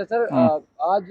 अच्छा सर, आज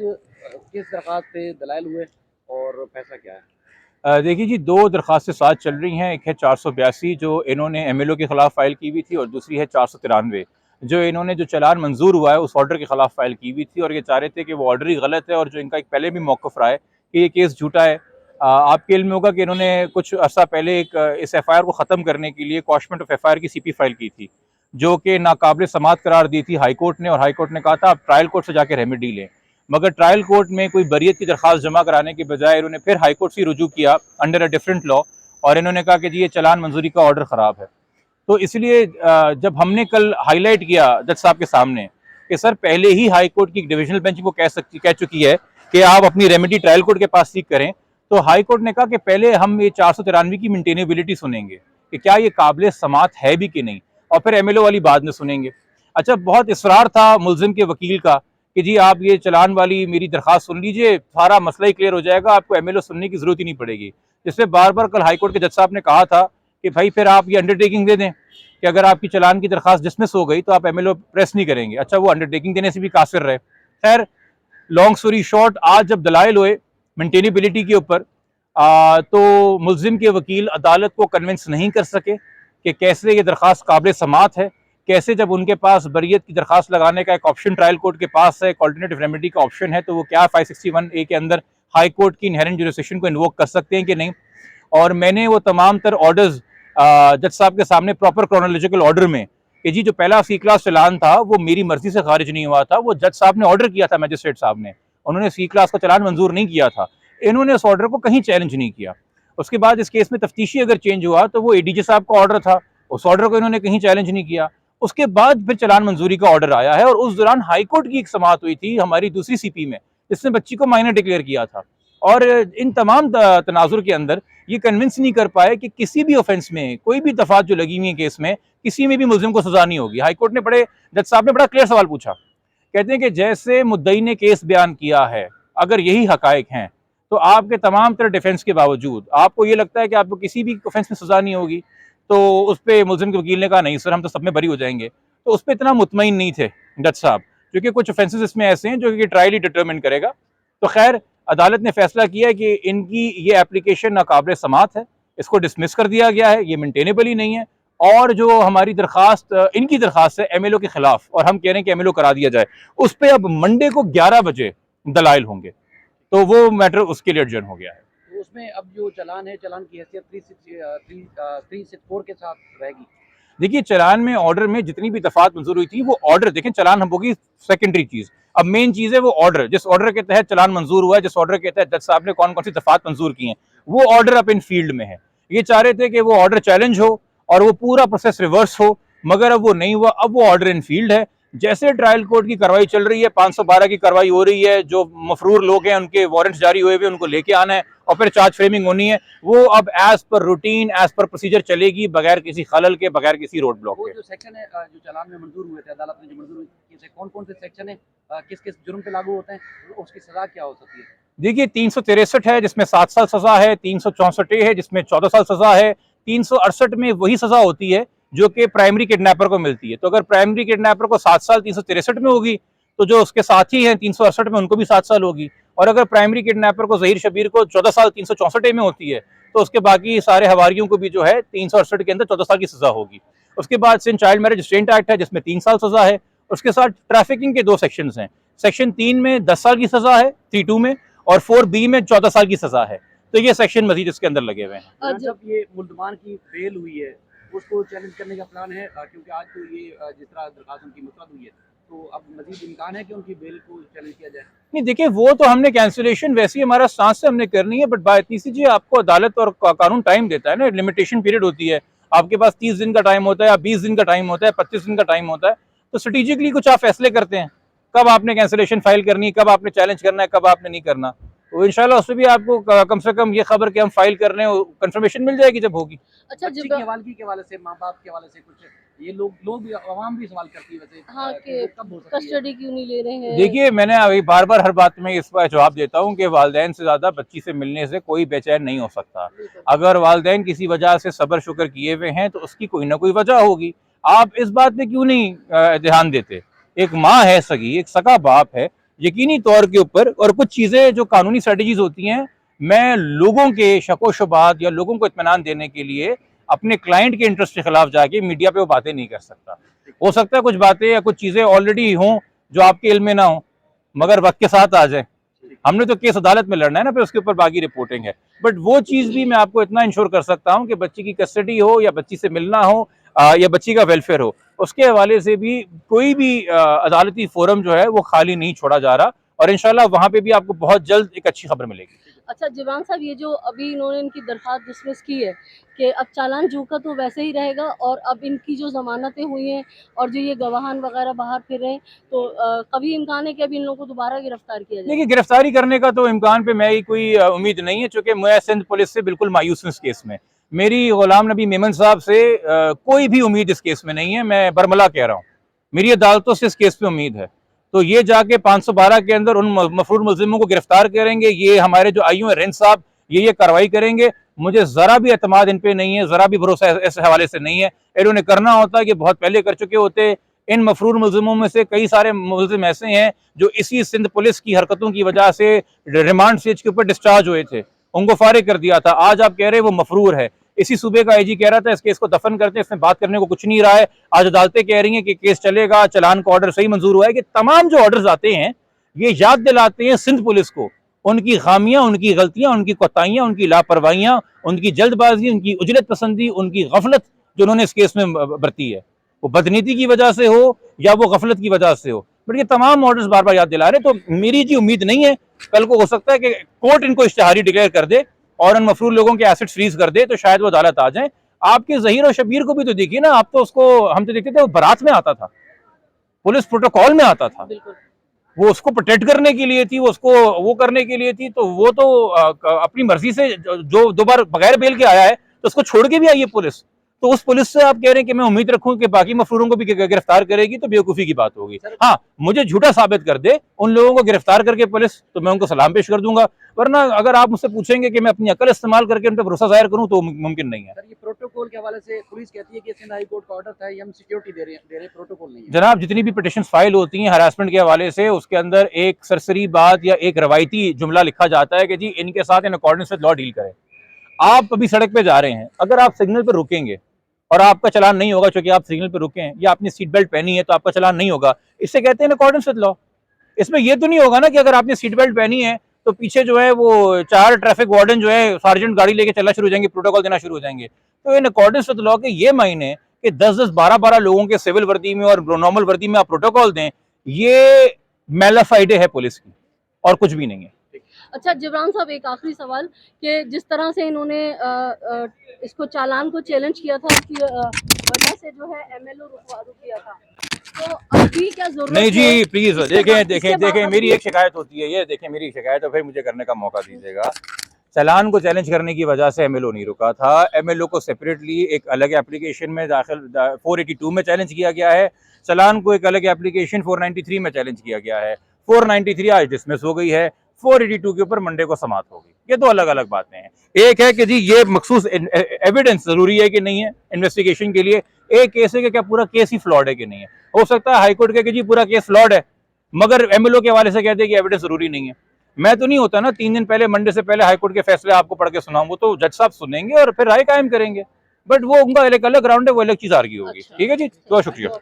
किस दरख्वास्त पे दलाइल हुए और फैसला क्या है? देखिए जी, दो दरख्वास्तें साथ चल रही हैं। एक है 482 जो इन्होंने एमएलओ के खिलाफ फाइल की हुई थी, और दूसरी है 493 जो इन्होंने जो चालान मंजूर हुआ है उस ऑर्डर के खिलाफ फाइल की हुई थी, और ये चाह रहे थे कि वो ऑर्डर ही गलत है, और जो इनका एक पहले भी मौक़िफ़ रहा है कि ये केस झूठा है। आपके इल्म में होगा कि इन्होंने कुछ अर्सा पहले एक इस एफ़आईआर को ख़त्म करने के लिए कॉशमेंट ऑफ एफ़आईआर की सीपी फाइल की थी, जो कि नाकाबिल समाअत करार दी थी हाई कोर्ट ने, और हाई कोर्ट ने कहा था आप ट्रायल कोर्ट से जाकर रेमेडी लें। मगर ट्रायल कोर्ट में कोई बरियत की दरख्वास्त जमा कराने के बजाय इन्होंने फिर हाई कोर्ट से रुजू किया अंडर अ डिफरेंट लॉ, और इन्होंने कहा कि जी ये चालान मंजूरी का ऑर्डर ख़राब है। तो इसलिए जब हमने कल हाईलाइट किया जज साहब के सामने कि सर पहले ही हाई कोर्ट की डिविजनल बेंच को कह चुकी है कि आप अपनी रेमेडी ट्रायल कोर्ट के पास सीख करें, तो हाई कोर्ट ने कहा कि पहले हम ये 493 की मेंटेनेबिलिटी सुनेंगे कि क्या ये काबिल समात है भी कि नहीं, और फिर एमएलओ वाली बाद में सुनेंगे। अच्छा, बहुत इसरार था मुलजिम के वकील का कि जी आप ये चलान वाली मेरी दरख्वास्त सुन लीजिए, सारा मसला ही क्लियर हो जाएगा, आपको एमएलओ सुनने की जरूरत ही नहीं पड़ेगी। जिससे बार बार कल हाईकोर्ट के जज साहब ने कहा था कि भाई फिर आप ये अंडरटेकिंग दे दें कि अगर आपकी चलान की दरख्वास्त डिसमिस हो गई तो आप एमएलओ प्रेस नहीं करेंगे। अच्छा, वो अंडरटेकिंग देने से भी कासिर रहे। खैर, लॉन्ग स्टोरी शॉर्ट, आज जब दलाइल हुए मेंटेनेबिलिटी के ऊपर, तो मुलजिम के वकील अदालत को कन्विंस नहीं कर सके कि कैसे ये दरख्वास्त काबिल समात है, कैसे जब उनके पास बरियत की दरख्वास्त लगाने का एक ऑप्शन ट्रायल कोर्ट के पास है, एक ऑल्टरनेटिव रेमेडी का ऑप्शन है, तो वो क्या 561A के अंदर हाई कोर्ट की इनहेरेंट जुरिसडिक्शन को इन्वोक कर सकते हैं कि नहीं। और मैंने वो तमाम तर ऑर्डर्स जज साहब के सामने प्रॉपर क्रोनोलॉजिकल ऑर्डर में कि जी जो पहला सी क्लास चलान था वो मेरी मर्जी से खारिज नहीं हुआ था, वो जज साहब ने ऑर्डर किया था, मजिस्ट्रेट साहब ने, उन्होंने सी क्लास का चलान मंजूर नहीं किया था। इन्होंने उस ऑर्डर को कहीं चैलेंज नहीं किया। उसके बाद इस केस में तफ्तीशी अगर चेंज हुआ तो वो एडीजे साहब का ऑर्डर था, उस ऑर्डर को इन्होंने कहीं चैलेंज नहीं किया। उसके बाद फिर चलान मंजूरी का ऑर्डर आया है, और उस दौरान हाईकोर्ट की एक समाअत हुई थी हमारी दूसरी सीपी में, जिसने बच्ची को माइनर डिक्लेयर किया था। और इन तमाम तनाजुर के अंदर ये कन्विंस नहीं कर पाए कि किसी भी ऑफेंस में कोई भी दफात जो लगी हुई है केस में, किसी में भी मुलजिम को सजा नहीं होगी। हाईकोर्ट ने जज साहब ने बड़ा क्लियर सवाल पूछा। कहते हैं कि जैसे मुद्दई ने केस बयान किया है, अगर यही हकायक हैं, तो आपके तमाम तरह डिफेंस के बावजूद आपको ये लगता है कि आपको किसी भी ऑफेंस में सजा नहीं होगी। तो उस पर मुलजिम के वकील ने कहा नहीं सर, हम तो सब में बरी हो जाएंगे। तो उस पर इतना मुतमईन नहीं थे जज साहब, क्योंकि कुछ ऑफेंसेस इसमें ऐसे हैं जो कि ट्रायल ही डिटरमिन करेगा। तो खैर, अदालत ने फैसला किया कि इनकी ये एप्लीकेशन नाकाबिल समात है, इसको डिसमिस कर दिया गया है, ये मेंटेनेबल ही नहीं है। और जो हमारी दरखास्त, इनकी दरखास्त है एमएलओ के खिलाफ, और हम कह रहे हैं कि एमएलओ करा दिया जाए, उस पर अब मंडे को 11 बजे दलाइल होंगे, तो वो मैटर उसके लिए अर्जेंट हो गया है। तो उसमें अब जो चालान है, चालान की हैसियत 364 के साथ रहेगी। देखिए, चलान में ऑर्डर में जितनी भी दफात मंजूर हुई थी, वो ऑर्डर देखें, चलान हम होगी सेकेंडरी चीज, अब मेन चीज है वो ऑर्डर, जिस ऑर्डर के तहत चलान मंजूर हुआ है, जिस ऑर्डर के तहत जज साहब ने कौन कौन सी दफात मंजूर की हैं, वो ऑर्डर अब इन फील्ड में है। ये चाह रहे थे कि वो ऑर्डर चैलेंज हो और वो पूरा प्रोसेस रिवर्स हो, मगर अब वो नहीं हुआ। अब वो ऑर्डर इन फील्ड है। जैसे ट्रायल कोर्ट की कार्रवाई चल रही है, 512 की कार्रवाई हो रही है, जो मफरूर लोग हैं उनके वारंट्स जारी हुए हुए उनको लेके आना है, और फिर चार्ज फ्रेमिंग होनी है। वो अब as per routine, as per procedure चलेगी, बगैर किसी खलल के, बगैर किसी रोड ब्लॉक के। वो जो सेक्शन है, जो चालान में मंजूर हुए थे, अदालत ने जो मंजूर किए थे, कौन कौन से सेक्शन है, किस किस जुर्म पे लागू होते हैं, उसकी सजा क्या हो सकती है? देखिए, 363 है जिसमें 7 साल सजा है, 364 है जिसमें 14 साल सजा है, 368 में वही सजा होती है जो कि प्राइमरी किडनैपर को मिलती है। तो अगर प्राइमरी किडनैपर को 7 साल 363 में होगी, तो जो उसके साथी हैं 368 में उनको भी 7 साल होगी। और अगर प्राइमरी किडनैपर को, जहीर शबीर को 14 साल 364 में होती है, तो उसके बाकी सारे हवारियों को भी जो है 368 के अंदर 14 साल की सजा होगी। उसके बाद Sindh child marriage restraint act है जिसमें 3 साल सजा है। उसके साथ ट्रैफिकिंग के 2 सेक्शंस हैं। सेक्शन 3 में 10 साल की सजा है 32 में, और 4B में 14 साल की सजा है। तो ये सेक्शन मजीद इसके अंदर लगे हुए हैं। जब ये मुल्जमान की बेल हुई है, उसको चैलेंज करने का प्लान है, क्योंकि आज तो ये जिस तरह दरखास्त उनकी मुस्तरद हुई है, तो अब मजीद इम्कान है कि उनकी बेल को चैलेंज किया जाए? नहीं, देखिए, वो तो हमने कैंसिलेशन वैसे ही हमारा सांस से हमने करनी है, बट बात इसी चीज आपको अदालत और कानून टाइम देता है ना, लिमिटेशन पीरियड होती है। आपके पास 30 दिन का टाइम होता है, या 20 दिन का टाइम होता है, 25 दिन का टाइम होता है। तो स्ट्रेटेजिकली कुछ आप फैसले करते हैं, कब आपने कैंसिलेशन फाइल करनी है, कब आपने चैलेंज करना है, कब आपने नहीं करना। तो इंशाल्लाह उससे भी आपको कम से कम ये खबर कि हम फाइल कर रहे हैं कंफर्मेशन मिल जाएगी जब होगी। अच्छा, बच्चे की हवालगी के हवाले से, माँ बाप के हवाले से कुछ ये लोग भी, आवाम भी सवाल करती है वैसे, हाँ, कि कि कब हो सकती है? कस्टडी क्यों नहीं ले रहे हैं? देखिए, मैंने अभी बार बार हर बात में इस पर जवाब देता हूँ कि वालदैन से ज़्यादा बच्ची से मिलने से कोई बेचैन नहीं हो सकता। अगर वालदैन किसी वजह से सब्र शुक्र किए हुए हैं तो उसकी कोई ना कोई वजह होगी। आप इस बात पे क्यों नहीं ध्यान देते? एक माँ है सगी, एक सगा बाप है, यकीनी तौर के ऊपर, और कुछ चीज़ें जो कानूनी स्ट्रेटजीज होती हैं, मैं लोगों के शको शुबात या लोगों को इत्मीनान देने के लिए अपने क्लाइंट के इंटरेस्ट के खिलाफ जाके मीडिया पे वो बातें नहीं कर सकता। हो सकता है कुछ बातें या कुछ चीज़ें ऑलरेडी हों जो आपके इल्म में ना हो, मगर वक्त के साथ आ जाए। हमने तो केस अदालत में लड़ना है ना, फिर उसके ऊपर बाकी रिपोर्टिंग है। बट वो चीज़ भी मैं आपको इतना इंश्योर कर सकता हूँ कि बच्ची की कस्टडी हो या बच्ची से मिलना हो या बच्ची का वेलफेयर हो, उसके हवाले से भी कोई भी अदालती फोरम जो है वो खाली नहीं छोड़ा जा रहा, और इंशाल्लाह वहाँ पे भी आपको बहुत जल्द एक अच्छी खबर मिलेगी। अच्छा जिब्रान साहब, ये जो अभी इन्होंने इनकी दरख्वास्त डिसमिस की है कि अब चालान जू का तो वैसे ही रहेगा, और अब इनकी जो जमानतें हुई हैं और जो ये गवाहान वगैरह बाहर फिर रहे हैं, तो कभी इम्कान है कि अभी इन लोगों को दोबारा गिरफ्तार किया जाए? देखिए, गिरफ्तारी करने का तो इम्कान पे मैं ही कोई उम्मीद नहीं है, चूंकि मैं सिंध पुलिस से बिल्कुल मायूस हूँ इस केस में। मेरी गुलाम नबी मेमन साहब से कोई भी उम्मीद इस केस में नहीं है, मैं बरमला कह रहा हूँ। मेरी अदालतों से इस केस पे उम्मीद है, तो ये जाके 512 के अंदर उन मफरूर मुल्जिमों को गिरफ्तार करेंगे, ये हमारे जो आईयू हैं रिंद साहब, ये कार्रवाई करेंगे। मुझे जरा भी एतमाद इन पे नहीं है, जरा भी भरोसा इस हवाले से नहीं है। इन्होंने करना होता कि बहुत पहले कर चुके होते। इन मफरूर मुल्जिमों में से कई सारे मुल्जिम ऐसे हैं जो इसी सिंध पुलिस की हरकतों की वजह से रिमांड स्टेज के ऊपर डिस्चार्ज हुए थे, उनको फारिग कर दिया था। आज आप कह रहे हैं वो मफरूर है। इसी सूबे का आईजी कह रहा था इस केस को दफन करते हैं, इसमें बात करने को कुछ नहीं रहा है। आज अदालतें कह रही हैं कि केस चलेगा, चलान का ऑर्डर सही मंजूर हुआ है। कि तमाम जो ऑर्डर्स आते हैं ये याद दिलाते हैं सिंध पुलिस को उनकी खामियां, उनकी गलतियां, उनकी कोताहियां, उनकी लापरवाहियां, उनकी जल्दबाजी, उनकी उजलत पसंदी, उनकी गफलत जो उन्होंने इस केस में बरती है, वो बदनीति की वजह से हो या वो गफलत की वजह से हो। बट ये तमाम ऑर्डर्स बार बार याद दिला रहे। तो मेरी जी उम्मीद नहीं है, कल को हो सकता है कि कोर्ट इनको इश्तिहारी डिक्लेयर कर दे और उन मफरूर लोगों के एसेट्स फ्रीज कर दे, तो शायद वो अदालत आ जाए। आपके जहीर और शबीर को भी तो देखिए ना, आप तो उसको, हम तो देखते थे वो बारात में आता था, पुलिस प्रोटोकॉल में आता था, वो उसको प्रोटेक्ट करने के लिए थी, वो उसको वो करने के लिए थी। तो वो तो अपनी मर्जी से जो 2 बार बगैर बेल के आया है तो उसको छोड़ के भी आई है पुलिस। तो उस पुलिस से आप कह रहे हैं कि मैं उम्मीद रखूं कि बाकी मफरूरों को भी गिरफ्तार करेगी, तो बेवकूफी की बात होगी। हाँ, मुझे झूठा साबित कर दे उन लोगों को गिरफ्तार करके पुलिस, तो मैं उनको सलाम पेश कर दूंगा। वरना अगर आप मुझसे पूछेंगे कि मैं अपनी अकल इस्तेमाल करके उन पर भरोसा जाहिर करूं, तो मुमकिन नहीं है। सर, ये प्रोटोकॉल के हवाले से पुलिस कहती है कि सिंध हाई कोर्ट का ऑर्डर था, ये हम सिक्योरिटी दे रहे हैं, प्रोटोकॉल नहीं है। जनाब, जितनी भी पिटिशन फाइल होती हैं हरासमेंट के हवाले से, उसके अंदर एक सरसरी बात या एक रवायती जुमला लिखा जाता है कि जी इनके साथ in accordance with law deal करें। आप अभी सड़क पे जा रहे हैं, अगर आप सिग्नल पर रुकेंगे और आपका चलान नहीं होगा क्योंकि आप सिग्नल पर रुके हैं, या आपने सीट बेल्ट पहनी है तो आपका चलान नहीं होगा, इससे कहते हैं इन अकॉर्डेंस विद लॉ। इसमें यह तो नहीं होगा ना कि अगर आपने सीट बेल्ट पहनी है तो पीछे जो है वो 4 ट्रैफिक वार्डन जो है सार्जेंट गाड़ी लेके चलना शुरू हो जाएंगे, प्रोटोकॉल देना शुरू हो जाएंगे। तो इन अकॉर्डेंस विद लॉ के ये मायने कि 10-10, 12-12 लोगों के सिविल वर्दी में और नॉर्मल वर्दी में आप प्रोटोकॉल दें, ये मेलाफाइडे है पुलिस की, और कुछ भी नहीं है। अच्छा जिब्रान साहब, एक आखिरी सवाल कि जिस तरह से इन्होंने इसको चालान को चैलेंज किया था, उसकी वजह से जो है एमएलओ रुक गया था, तो अभी क्या जरूरत नहीं जी, है? प्लीज देखें मेरी एक शिकायत होती है, ये देखें मेरी शिकायत है, फिर मुझे करने का मौका दीजिएगा। चालान को चैलेंज करने की वजह से एमएलओ नहीं रुका था। एमएलओ को सेपरेटली एक अलग एप्लीकेशन में दाखिल 482 में चैलेंज किया गया है। चालान को एक अलग एप्लीकेशन 493 में चैलेंज किया गया है। 493 आज डिसमिस हो गई है, 482 के ऊपर मंडे को समाप्त होगी। ये दो अलग अलग बातें हैं। एक है कि जी ये मखसूस एविडेंस जरूरी है कि नहीं है इन्वेस्टिगेशन के लिए, एक केस है कि क्या पूरा केस ही फ्लॉड है कि नहीं है। हो सकता है हाईकोर्ट के कि जी पूरा केस फ्लॉड है, मगर एमएलओ के हवाले से कहते हैं कि एविडेंस जरूरी नहीं है। मैं तो नहीं होता ना 3 दिन पहले, मंडे से पहले हाईकोर्ट के फैसले आपको पढ़ के सुनाऊं, वो तो जज साहब सुनेंगे और फिर राय कायम करेंगे। बट वो उनका एक अलग ग्राउंड है, वो अलग चीज आर्ग्यू होगी। ठीक है जी, बहुत शुक्रिया।